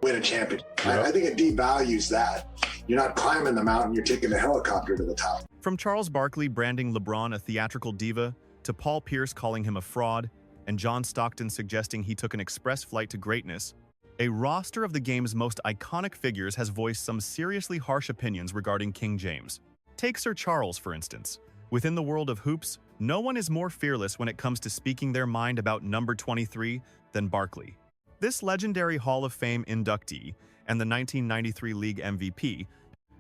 win a championship. Yeah. I think it devalues that. You're not climbing the mountain, you're taking the helicopter to the top. From Charles Barkley branding LeBron a theatrical diva, to Paul Pierce calling him a fraud, and John Stockton suggesting he took an express flight to greatness, a roster of the game's most iconic figures has voiced some seriously harsh opinions regarding King James. Take Sir Charles, for instance. Within the world of hoops, no one is more fearless when it comes to speaking their mind about number 23 than Barkley. This legendary Hall of Fame inductee and the 1993 League MVP,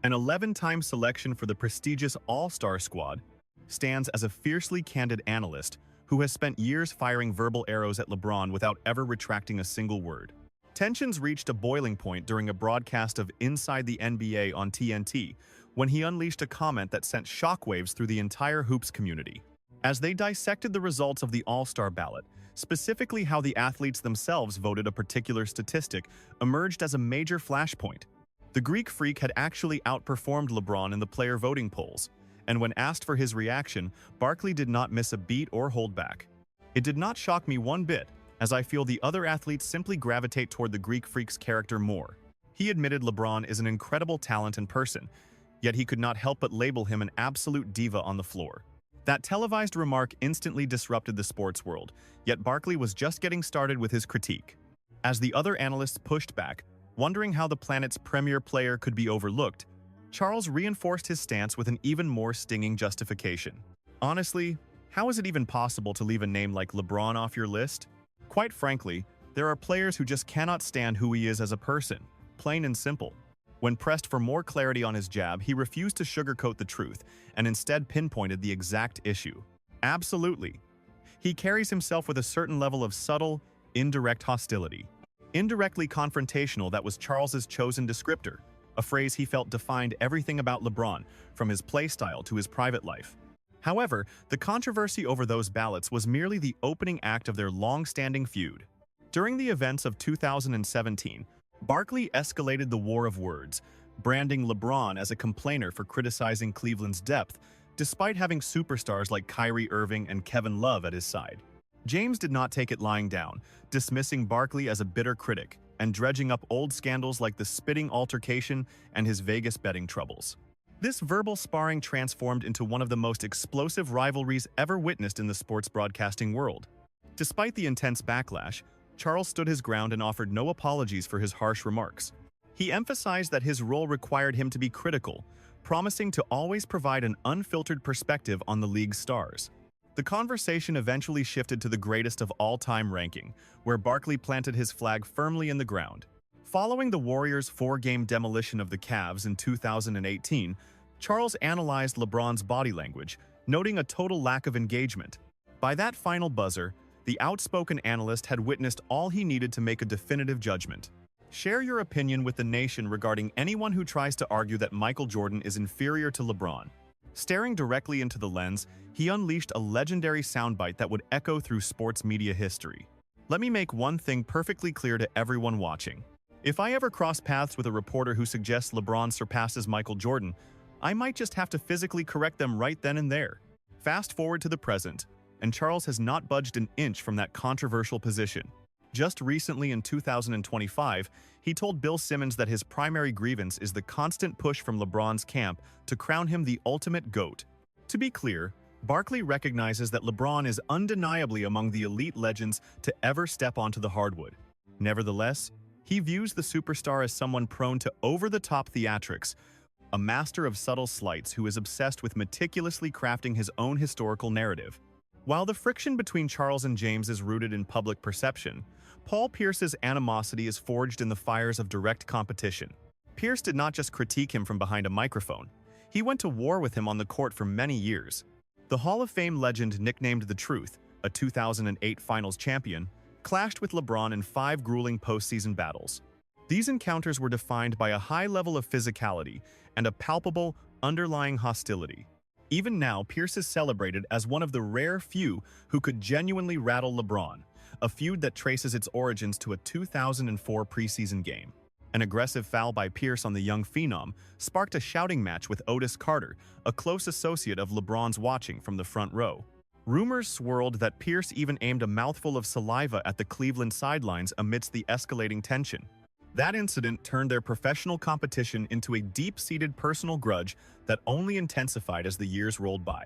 an 11-time selection for the prestigious All-Star squad, stands as a fiercely candid analyst who has spent years firing verbal arrows at LeBron without ever retracting a single word. Tensions reached a boiling point during a broadcast of Inside the NBA on TNT when he unleashed a comment that sent shockwaves through the entire hoops community. As they dissected the results of the All-Star ballot, specifically how the athletes themselves voted a particular statistic emerged as a major flashpoint. The Greek Freak had actually outperformed LeBron in the player voting polls, and when asked for his reaction, Barkley did not miss a beat or hold back. It did not shock me one bit, as I feel the other athletes simply gravitate toward the Greek Freak's character more. He admitted LeBron is an incredible talent and person, yet he could not help but label him an absolute diva on the floor. That televised remark instantly disrupted the sports world, yet Barkley was just getting started with his critique. As the other analysts pushed back, wondering how the planet's premier player could be overlooked, Charles reinforced his stance with an even more stinging justification. Honestly, how is it even possible to leave a name like LeBron off your list? Quite frankly, there are players who just cannot stand who he is as a person, plain and simple. When pressed for more clarity on his jab, he refused to sugarcoat the truth and instead pinpointed the exact issue. Absolutely. He carries himself with a certain level of subtle, indirect hostility. Indirectly confrontational, that was Charles's chosen descriptor, a phrase he felt defined everything about LeBron, from his play style to his private life. However, the controversy over those ballots was merely the opening act of their long-standing feud. During the events of 2017, Barkley escalated the war of words, branding LeBron as a complainer for criticizing Cleveland's depth, despite having superstars like Kyrie Irving and Kevin Love at his side. James did not take it lying down, dismissing Barkley as a bitter critic and dredging up old scandals like the spitting altercation and his Vegas betting troubles. This verbal sparring transformed into one of the most explosive rivalries ever witnessed in the sports broadcasting world. Despite the intense backlash, Charles stood his ground and offered no apologies for his harsh remarks. He emphasized that his role required him to be critical, promising to always provide an unfiltered perspective on the league's stars. The conversation eventually shifted to the greatest of all-time ranking, where Barkley planted his flag firmly in the ground. Following the Warriors' 4-game demolition of the Cavs in 2018, Charles analyzed LeBron's body language, noting a total lack of engagement. By that final buzzer, the outspoken analyst had witnessed all he needed to make a definitive judgment. Share your opinion with the nation regarding anyone who tries to argue that Michael Jordan is inferior to LeBron. Staring directly into the lens, he unleashed a legendary soundbite that would echo through sports media history. Let me make one thing perfectly clear to everyone watching. If I ever cross paths with a reporter who suggests LeBron surpasses Michael Jordan, I might just have to physically correct them right then and there. Fast forward to the present, and Charles has not budged an inch from that controversial position. Just recently in 2025, he told Bill Simmons that his primary grievance is the constant push from LeBron's camp to crown him the ultimate GOAT. To be clear, Barkley recognizes that LeBron is undeniably among the elite legends to ever step onto the hardwood. Nevertheless, he views the superstar as someone prone to over-the-top theatrics, a master of subtle slights who is obsessed with meticulously crafting his own historical narrative. While the friction between Charles and James is rooted in public perception, Paul Pierce's animosity is forged in the fires of direct competition. Pierce did not just critique him from behind a microphone. He went to war with him on the court for many years. The Hall of Fame legend nicknamed The Truth, a 2008 Finals champion, clashed with LeBron in 5 grueling postseason battles. These encounters were defined by a high level of physicality and a palpable, underlying hostility. Even now, Pierce is celebrated as one of the rare few who could genuinely rattle LeBron, a feud that traces its origins to a 2004 preseason game. An aggressive foul by Pierce on the young phenom sparked a shouting match with Otis Carter, a close associate of LeBron's, watching from the front row. Rumors swirled that Pierce even aimed a mouthful of saliva at the Cleveland sidelines amidst the escalating tension. That incident turned their professional competition into a deep-seated personal grudge that only intensified as the years rolled by.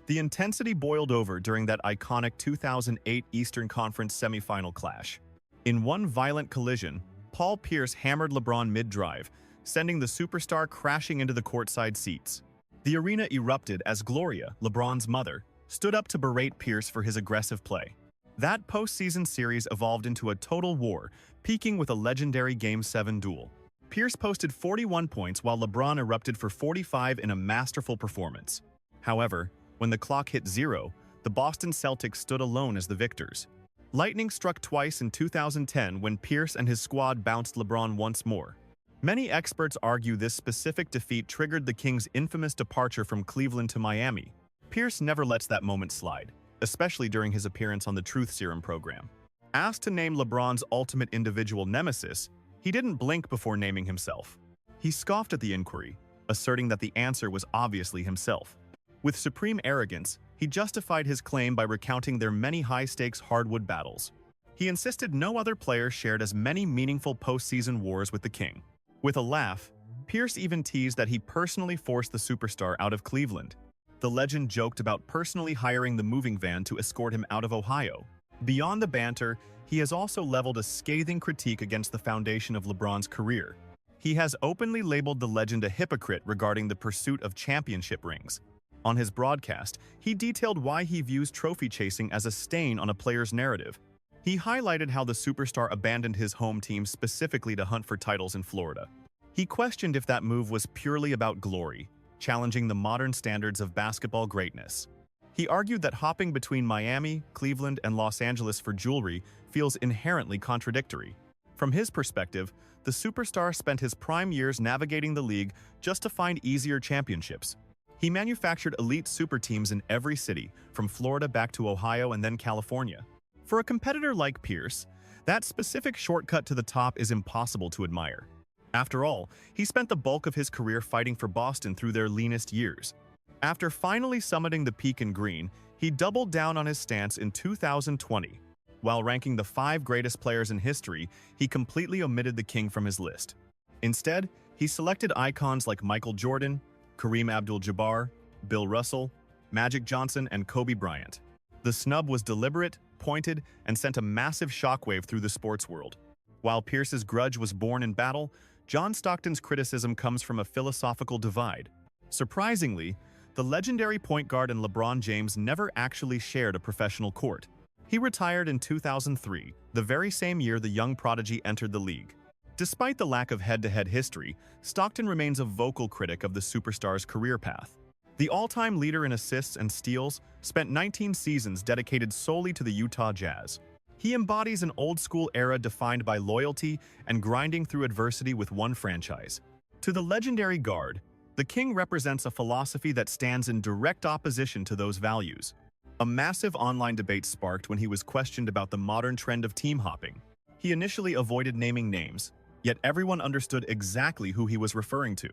The intensity boiled over during that iconic 2008 Eastern Conference semifinal clash. In one violent collision, Paul Pierce hammered LeBron mid-drive, sending the superstar crashing into the courtside seats. The arena erupted as Gloria, LeBron's mother, stood up to berate Pierce for his aggressive play. That postseason series evolved into a total war, peaking with a legendary Game 7 duel. Pierce posted 41 points while LeBron erupted for 45 in a masterful performance. However, when the clock hit 0, the Boston Celtics stood alone as the victors. Lightning struck twice in 2010 when Pierce and his squad bounced LeBron once more. Many experts argue this specific defeat triggered the Kings' infamous departure from Cleveland to Miami. Pierce never lets that moment slide, especially during his appearance on the Truth Serum program. Asked to name LeBron's ultimate individual nemesis, he didn't blink before naming himself. He scoffed at the inquiry, asserting that the answer was obviously himself. With supreme arrogance, he justified his claim by recounting their many high-stakes hardwood battles. He insisted no other player shared as many meaningful postseason wars with the King. With a laugh, Pierce even teased that he personally forced the superstar out of Cleveland. The legend joked about personally hiring the moving van to escort him out of Ohio. Beyond the banter, he has also leveled a scathing critique against the foundation of LeBron's career. He has openly labeled the legend a hypocrite regarding the pursuit of championship rings. On his broadcast, he detailed why he views trophy chasing as a stain on a player's narrative. He highlighted how the superstar abandoned his home team specifically to hunt for titles in Florida. He questioned if that move was purely about glory, challenging the modern standards of basketball greatness. He argued that hopping between Miami, Cleveland, and Los Angeles for jewelry feels inherently contradictory. From his perspective, the superstar spent his prime years navigating the league just to find easier championships. He manufactured elite super teams in every city, from Florida back to Ohio and then California. For a competitor like Pierce, that specific shortcut to the top is impossible to admire. After all, he spent the bulk of his career fighting for Boston through their leanest years. After finally summiting the peak in green, he doubled down on his stance in 2020. While ranking the 5 greatest players in history, he completely omitted the King from his list. Instead, he selected icons like Michael Jordan, Kareem Abdul-Jabbar, Bill Russell, Magic Johnson, and Kobe Bryant. The snub was deliberate, pointed, and sent a massive shockwave through the sports world. While Pierce's grudge was born in battle, John Stockton's criticism comes from a philosophical divide. Surprisingly, the legendary point guard and LeBron James never actually shared a professional court. He retired in 2003, the very same year the young prodigy entered the league. Despite the lack of head-to-head history, Stockton remains a vocal critic of the superstar's career path. The all-time leader in assists and steals spent 19 seasons dedicated solely to the Utah Jazz. He embodies an old-school era defined by loyalty and grinding through adversity with one franchise. To the legendary guard, the King represents a philosophy that stands in direct opposition to those values. A massive online debate sparked when he was questioned about the modern trend of team hopping. He initially avoided naming names, yet everyone understood exactly who he was referring to.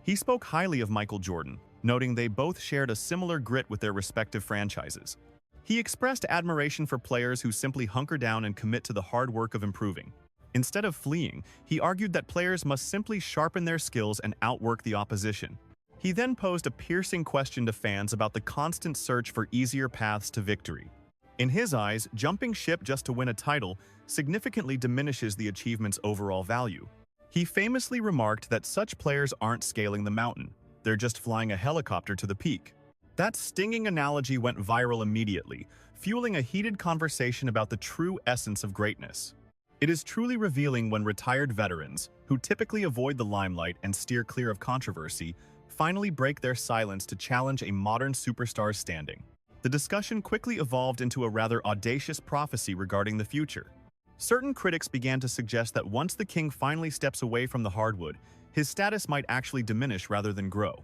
He spoke highly of Michael Jordan, noting they both shared a similar grit with their respective franchises. He expressed admiration for players who simply hunker down and commit to the hard work of improving. Instead of fleeing, he argued that players must simply sharpen their skills and outwork the opposition. He then posed a piercing question to fans about the constant search for easier paths to victory. In his eyes, jumping ship just to win a title significantly diminishes the achievement's overall value. He famously remarked that such players aren't scaling the mountain, they're just flying a helicopter to the peak. That stinging analogy went viral immediately, fueling a heated conversation about the true essence of greatness. It is truly revealing when retired veterans, who typically avoid the limelight and steer clear of controversy, finally break their silence to challenge a modern superstar's standing. The discussion quickly evolved into a rather audacious prophecy regarding the future. Certain critics began to suggest that once the King finally steps away from the hardwood, his status might actually diminish rather than grow.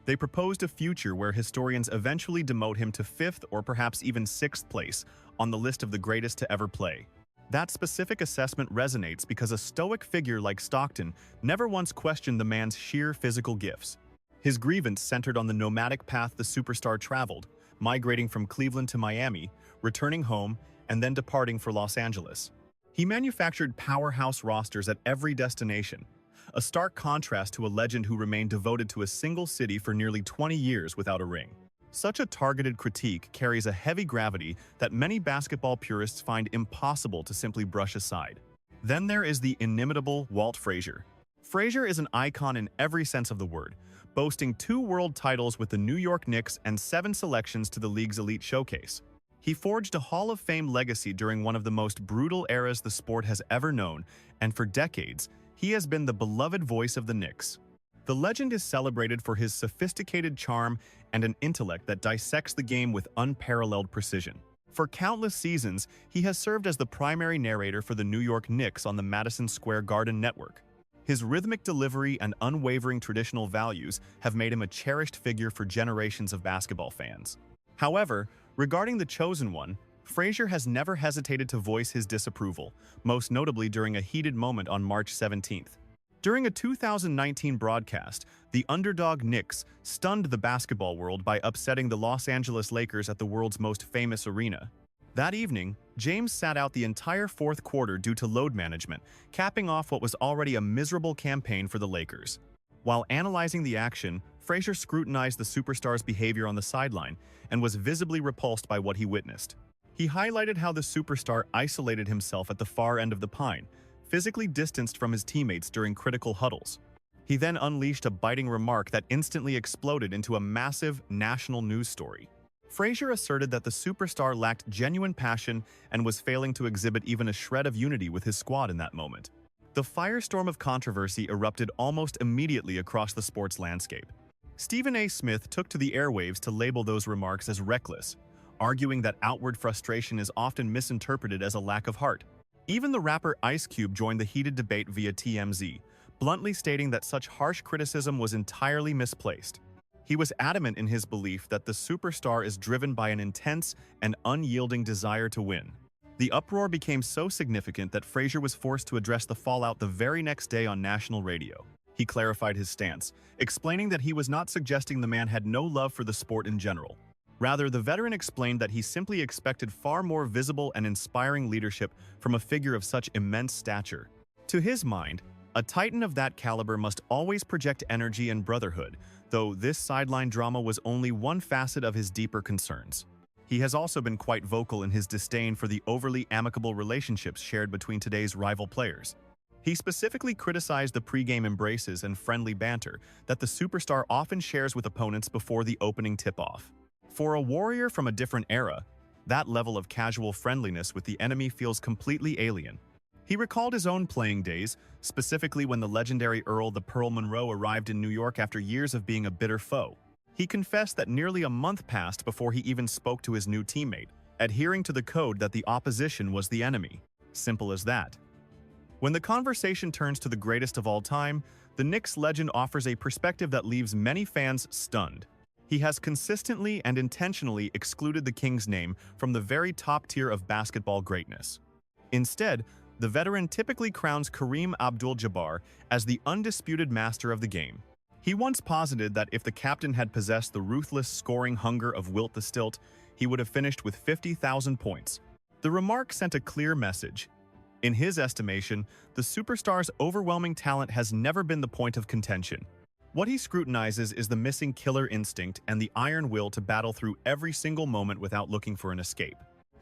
They proposed a future where historians eventually demote him to 5th or perhaps even 6th place on the list of the greatest to ever play. That specific assessment resonates because a stoic figure like Stockton never once questioned the man's sheer physical gifts. His grievance centered on the nomadic path the superstar traveled, migrating from Cleveland to Miami, returning home, and then departing for Los Angeles. He manufactured powerhouse rosters at every destination, a stark contrast to a legend who remained devoted to a single city for nearly 20 years without a ring. Such a targeted critique carries a heavy gravity that many basketball purists find impossible to simply brush aside. Then there is the inimitable Walt Frazier. Frazier is an icon in every sense of the word, boasting 2 world titles with the New York Knicks and 7 selections to the league's elite showcase. He forged a Hall of Fame legacy during one of the most brutal eras the sport has ever known, and for decades, he has been the beloved voice of the Knicks. The legend is celebrated for his sophisticated charm and an intellect that dissects the game with unparalleled precision. For countless seasons, he has served as the primary narrator for the New York Knicks on the Madison Square Garden network. His rhythmic delivery and unwavering traditional values have made him a cherished figure for generations of basketball fans. However, regarding the chosen one, Frazier has never hesitated to voice his disapproval, most notably during a heated moment on March 17th. During a 2019 broadcast, the underdog Knicks stunned the basketball world by upsetting the Los Angeles Lakers at the world's most famous arena. That evening, James sat out the entire fourth quarter due to load management, capping off what was already a miserable campaign for the Lakers. While analyzing the action, Frazier scrutinized the superstar's behavior on the sideline and was visibly repulsed by what he witnessed. He highlighted how the superstar isolated himself at the far end of the pine, physically distanced from his teammates during critical huddles. He then unleashed a biting remark that instantly exploded into a massive national news story. Frazier asserted that the superstar lacked genuine passion and was failing to exhibit even a shred of unity with his squad in that moment. The firestorm of controversy erupted almost immediately across the sports landscape. Stephen A. Smith took to the airwaves to label those remarks as reckless, arguing that outward frustration is often misinterpreted as a lack of heart. Even the rapper Ice Cube joined the heated debate via TMZ, bluntly stating that such harsh criticism was entirely misplaced. He was adamant in his belief that the superstar is driven by an intense and unyielding desire to win. The uproar became so significant that Frazier was forced to address the fallout the very next day on national radio. He clarified his stance, explaining that he was not suggesting the man had no love for the sport in general. Rather, the veteran explained that he simply expected far more visible and inspiring leadership from a figure of such immense stature. To his mind, a titan of that caliber must always project energy and brotherhood, though this sideline drama was only one facet of his deeper concerns. He has also been quite vocal in his disdain for the overly amicable relationships shared between today's rival players. He specifically criticized the pre-game embraces and friendly banter that the superstar often shares with opponents before the opening tip-off. For a warrior from a different era, that level of casual friendliness with the enemy feels completely alien. He recalled his own playing days, specifically when the legendary Earl the Pearl Monroe arrived in New York after years of being a bitter foe. He confessed that nearly a month passed before he even spoke to his new teammate, adhering to the code that the opposition was the enemy. Simple as that. When the conversation turns to the greatest of all time, the Knicks legend offers a perspective that leaves many fans stunned. He has consistently and intentionally excluded the King's name from the very top tier of basketball greatness. Instead, the veteran typically crowns Kareem Abdul-Jabbar as the undisputed master of the game. He once posited that if the captain had possessed the ruthless scoring hunger of Wilt the Stilt, he would have finished with 50,000 points. The remark sent a clear message. In his estimation, the superstar's overwhelming talent has never been the point of contention. What he scrutinizes is the missing killer instinct and the iron will to battle through every single moment without looking for an escape.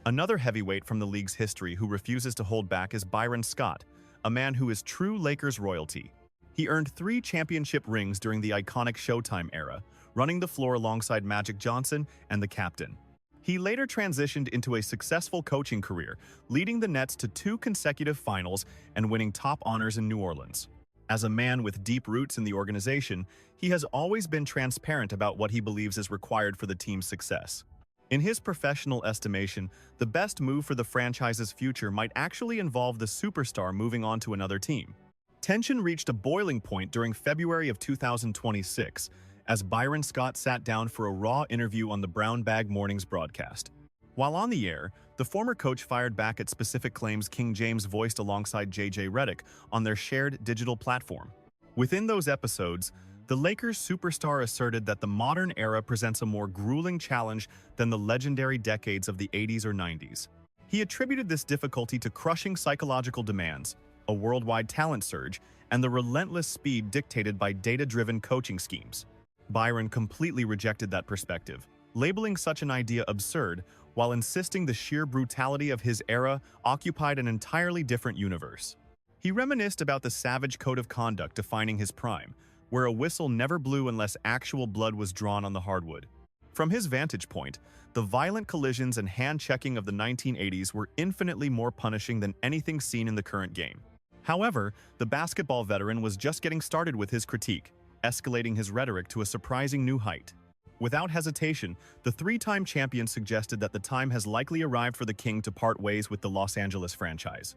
Another heavyweight from the league's history who refuses to hold back is Byron Scott, a man who is true Lakers royalty. He earned 3 championship rings during the iconic Showtime era, running the floor alongside Magic Johnson and the captain. He later transitioned into a successful coaching career, leading the Nets to 2 consecutive finals and winning top honors in New Orleans. As a man with deep roots in the organization, he has always been transparent about what he believes is required for the team's success. In his professional estimation, the best move for the franchise's future might actually involve the superstar moving on to another team. Tension reached a boiling point during February of 2026, as Byron Scott sat down for a raw interview on the Brown Bag Mornings broadcast. While on the air, the former coach fired back at specific claims King James voiced alongside J.J. Redick on their shared digital platform. Within those episodes, the Lakers superstar asserted that the modern era presents a more grueling challenge than the legendary decades of the 80s or 90s. He attributed this difficulty to crushing psychological demands, a worldwide talent surge, and the relentless speed dictated by data-driven coaching schemes. Byron completely rejected that perspective, labeling such an idea absurd while insisting the sheer brutality of his era occupied an entirely different universe. He reminisced about the savage code of conduct defining his prime, where a whistle never blew unless actual blood was drawn on the hardwood. From his vantage point, the violent collisions and hand-checking of the 1980s were infinitely more punishing than anything seen in the current game. However, the basketball veteran was just getting started with his critique, escalating his rhetoric to a surprising new height. Without hesitation, the three-time champion suggested that the time has likely arrived for the King to part ways with the Los Angeles franchise.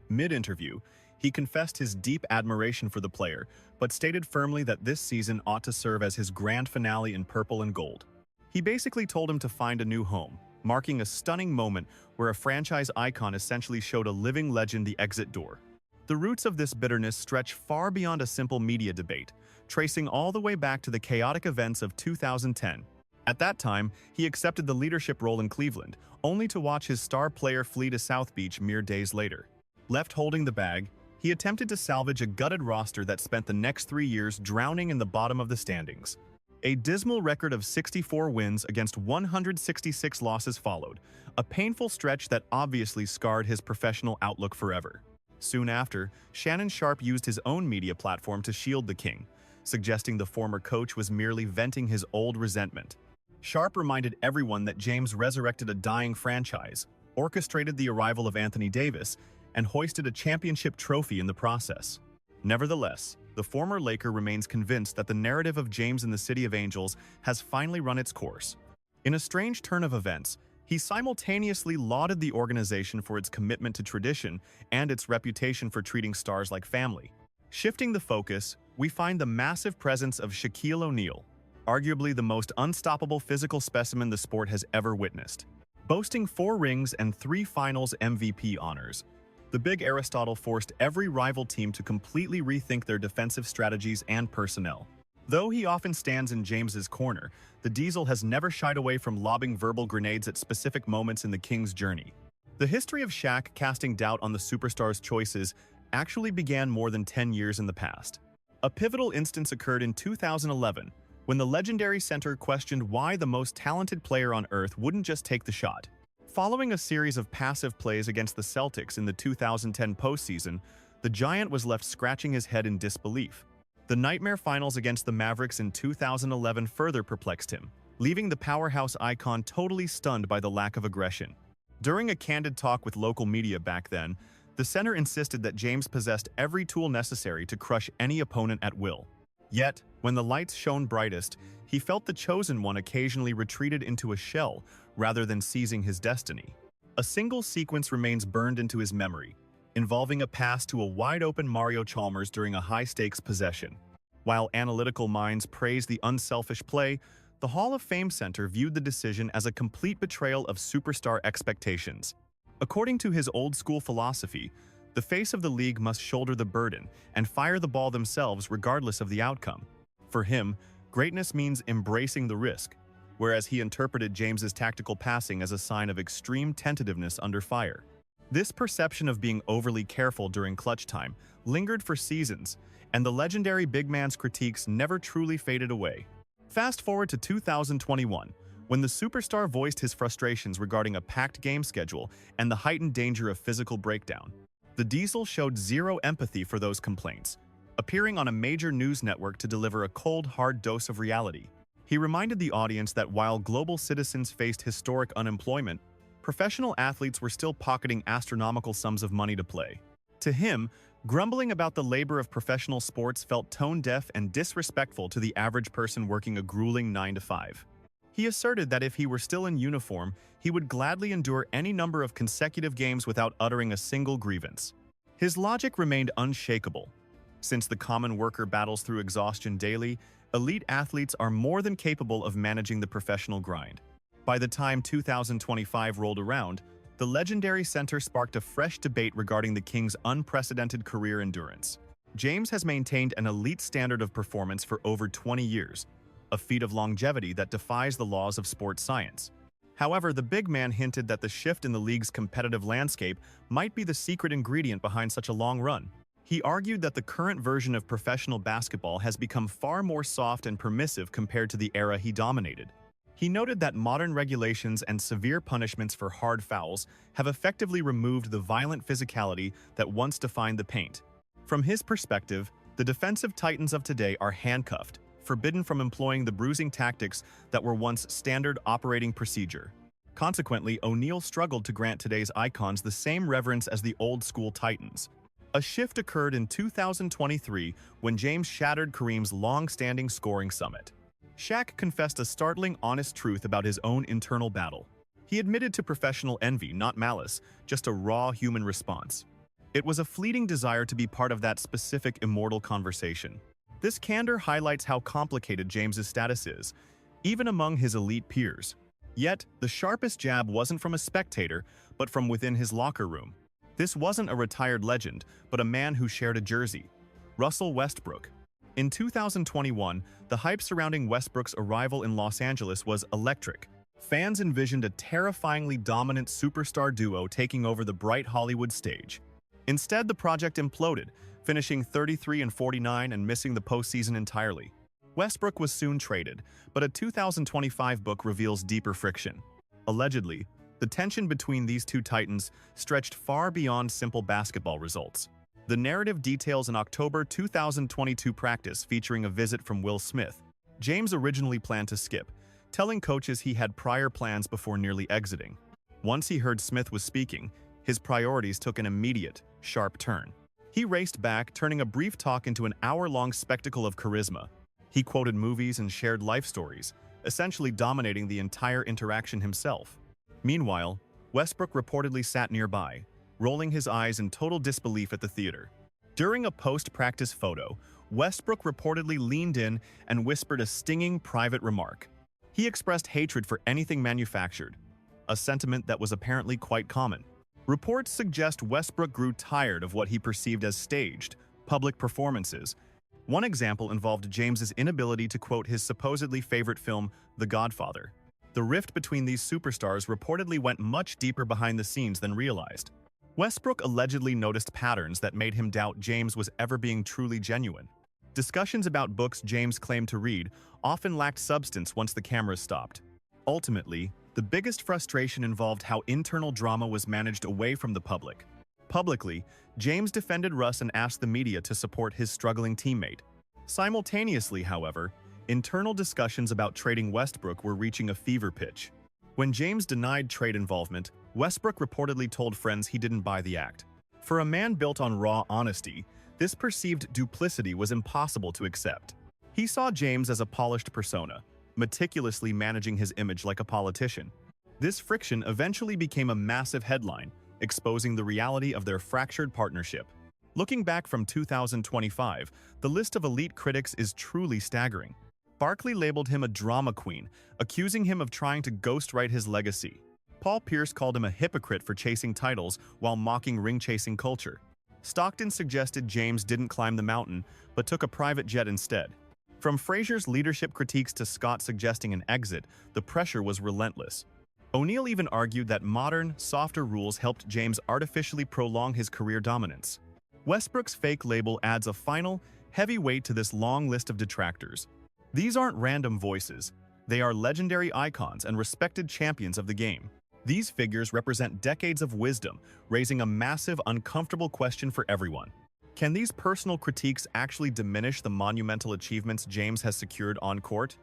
Mid-interview, he confessed his deep admiration for the player, but stated firmly that this season ought to serve as his grand finale in purple and gold. He basically told him to find a new home, marking a stunning moment where a franchise icon essentially showed a living legend the exit door. The roots of this bitterness stretch far beyond a simple media debate, tracing all the way back to the chaotic events of 2010. At that time, he accepted the leadership role in Cleveland, only to watch his star player flee to South Beach mere days later. Left holding the bag, he attempted to salvage a gutted roster that spent the next 3 years drowning in the bottom of the standings. A dismal record of 64 wins against 166 losses followed, a painful stretch that obviously scarred his professional outlook forever. Soon after, Shannon Sharpe used his own media platform to shield the King, suggesting the former coach was merely venting his old resentment. Sharpe reminded everyone that James resurrected a dying franchise, orchestrated the arrival of Anthony Davis, and hoisted a championship trophy in the process. Nevertheless, the former Laker remains convinced that the narrative of James in the City of Angels has finally run its course. In a strange turn of events, he simultaneously lauded the organization for its commitment to tradition and its reputation for treating stars like family. Shifting the focus, we find the massive presence of Shaquille O'Neal, arguably the most unstoppable physical specimen the sport has ever witnessed. Boasting 4 rings and 3 Finals MVP honors, the Big Aristotle forced every rival team to completely rethink their defensive strategies and personnel. Though he often stands in James's corner, the Diesel has never shied away from lobbing verbal grenades at specific moments in the King's journey. The history of Shaq casting doubt on the superstar's choices actually began more than 10 years in the past. A pivotal instance occurred in 2011, when the legendary center questioned why the most talented player on Earth wouldn't just take the shot. Following a series of passive plays against the Celtics in the 2010 postseason, the Giant was left scratching his head in disbelief. The nightmare finals against the Mavericks in 2011 further perplexed him, leaving the powerhouse icon totally stunned by the lack of aggression. During a candid talk with local media back then, the center insisted that James possessed every tool necessary to crush any opponent at will. Yet, when the lights shone brightest, he felt the chosen one occasionally retreated into a shell rather than seizing his destiny. A single sequence remains burned into his memory, involving a pass to a wide-open Mario Chalmers during a high-stakes possession. While analytical minds praised the unselfish play, the Hall of Fame Center viewed the decision as a complete betrayal of superstar expectations. According to his old-school philosophy, the face of the league must shoulder the burden and fire the ball themselves regardless of the outcome. For him, greatness means embracing the risk, whereas he interpreted James's tactical passing as a sign of extreme tentativeness under fire. This perception of being overly careful during clutch time lingered for seasons, and the legendary big man's critiques never truly faded away. Fast forward to 2021, when the superstar voiced his frustrations regarding a packed game schedule and the heightened danger of physical breakdown. The Diesel showed zero empathy for those complaints, appearing on a major news network to deliver a cold, hard dose of reality. He reminded the audience that while global citizens faced historic unemployment, professional athletes were still pocketing astronomical sums of money to play. To him, grumbling about the labor of professional sports felt tone-deaf and disrespectful to the average person working a grueling 9-to-5. He asserted that if he were still in uniform, he would gladly endure any number of consecutive games without uttering a single grievance. His logic remained unshakable. Since the common worker battles through exhaustion daily, elite athletes are more than capable of managing the professional grind. By the time 2025 rolled around, the legendary center sparked a fresh debate regarding the King's unprecedented career endurance. James has maintained an elite standard of performance for over 20 years, a feat of longevity that defies the laws of sports science. However, the big man hinted that the shift in the league's competitive landscape might be the secret ingredient behind such a long run. He argued that the current version of professional basketball has become far more soft and permissive compared to the era he dominated. He noted that modern regulations and severe punishments for hard fouls have effectively removed the violent physicality that once defined the paint. From his perspective, the defensive titans of today are handcuffed, forbidden from employing the bruising tactics that were once standard operating procedure. Consequently, O'Neal struggled to grant today's icons the same reverence as the old-school titans. A shift occurred in 2023 when James shattered Kareem's long-standing scoring summit. Shaq confessed a startling, honest truth about his own internal battle. He admitted to professional envy, not malice, just a raw human response. It was a fleeting desire to be part of that specific immortal conversation. This candor highlights how complicated James's status is, even among his elite peers. Yet, the sharpest jab wasn't from a spectator, but from within his locker room. This wasn't a retired legend, but a man who shared a jersey. Russell Westbrook. In 2021, the hype surrounding Westbrook's arrival in Los Angeles was electric. Fans envisioned a terrifyingly dominant superstar duo taking over the bright Hollywood stage. Instead, the project imploded, finishing 33-49 and missing the postseason entirely. Westbrook was soon traded, but a 2025 book reveals deeper friction. Allegedly, the tension between these two titans stretched far beyond simple basketball results. The narrative details an October 2022 practice featuring a visit from Will Smith. James originally planned to skip, telling coaches he had prior plans before nearly exiting. Once he heard Smith was speaking, his priorities took an immediate, sharp turn. He raced back, turning a brief talk into an hour-long spectacle of charisma. He quoted movies and shared life stories, essentially dominating the entire interaction himself. Meanwhile, Westbrook reportedly sat nearby, rolling his eyes in total disbelief at the theater. During a post-practice photo, Westbrook reportedly leaned in and whispered a stinging private remark. He expressed hatred for anything manufactured, a sentiment that was apparently quite common. Reports suggest Westbrook grew tired of what he perceived as staged, public performances. One example involved James's inability to quote his supposedly favorite film, The Godfather. The rift between these superstars reportedly went much deeper behind the scenes than realized. Westbrook allegedly noticed patterns that made him doubt James was ever being truly genuine. Discussions about books James claimed to read often lacked substance once the cameras stopped. Ultimately, the biggest frustration involved how internal drama was managed away from the public. Publicly, James defended Russ and asked the media to support his struggling teammate. Simultaneously, however, internal discussions about trading Westbrook were reaching a fever pitch. When James denied trade involvement, Westbrook reportedly told friends he didn't buy the act. For a man built on raw honesty, this perceived duplicity was impossible to accept. He saw James as a polished persona, meticulously managing his image like a politician. This friction eventually became a massive headline, exposing the reality of their fractured partnership. Looking back from 2025, the list of elite critics is truly staggering. Barkley labeled him a drama queen, accusing him of trying to ghostwrite his legacy. Paul Pierce called him a hypocrite for chasing titles while mocking ring-chasing culture. Stockton suggested James didn't climb the mountain, but took a private jet instead. From Frazier's leadership critiques to Scott suggesting an exit, the pressure was relentless. O'Neal even argued that modern, softer rules helped James artificially prolong his career dominance. Westbrook's fake label adds a final, heavy weight to this long list of detractors. These aren't random voices. They are legendary icons and respected champions of the game. These figures represent decades of wisdom, raising a massive, uncomfortable question for everyone. Can these personal critiques actually diminish the monumental achievements James has secured on court?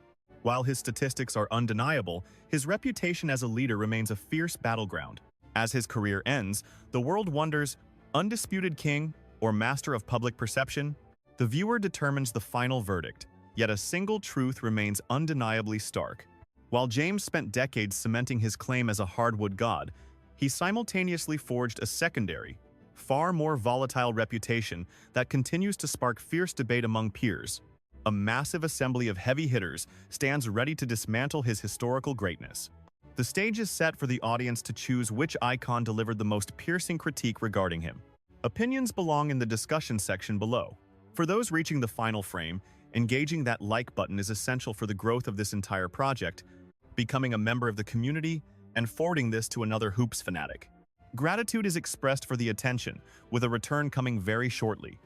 While his statistics are undeniable, his reputation as a leader remains a fierce battleground. As his career ends, the world wonders, undisputed king or master of public perception? The viewer determines the final verdict, yet a single truth remains undeniably stark. While James spent decades cementing his claim as a hardwood god, he simultaneously forged a secondary, far more volatile reputation that continues to spark fierce debate among peers. A massive assembly of heavy hitters stands ready to dismantle his historical greatness. The stage is set for the audience to choose which icon delivered the most piercing critique regarding him. Opinions belong in the discussion section below. For those reaching the final frame, engaging that like button is essential for the growth of this entire project. Becoming a member of the community and forwarding this to another hoops fanatic. Gratitude is expressed for the attention, with a return coming very shortly.